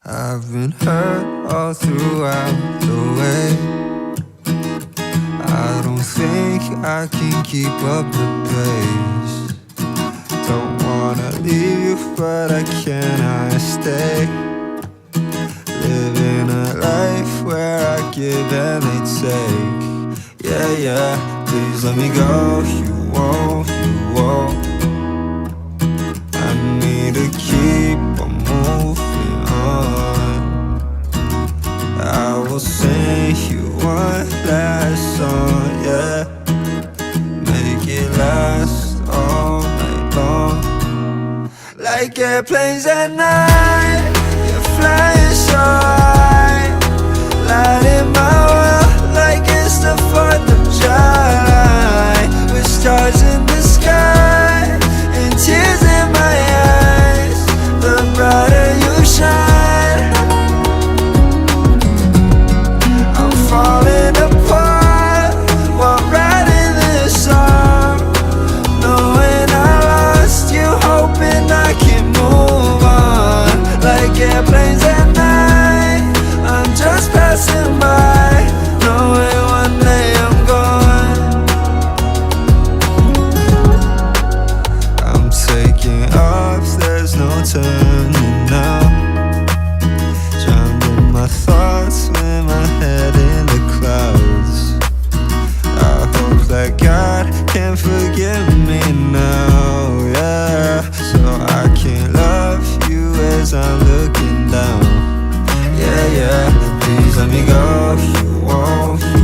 I've been hurt all throughout the way. I don't think I can keep up the pace. Don't wanna leave you, but I cannot stay. Living a life where I give and they take. Yeah, yeah, please let me go. You won't. I need to keep on moving on. I will sing you one last song, yeah. Make it last all night long. Like airplanes at night, you're flying so high, lighting my world like it's the 4th of July. With stars in the sky and tears in my eyes, the brighter you shine. I'm falling apart while writing this song, knowing I lost you, hoping I can move on. Like airplanes at night, I'm just passing by, knowing one day I'm gone. I'm taking off, there's no turning now. Drowning my thoughts with my head in the clouds. I hope that God can forgive me now, yeah, so I can love you as I'm looking down. Yeah, yeah, please let me go. You won't.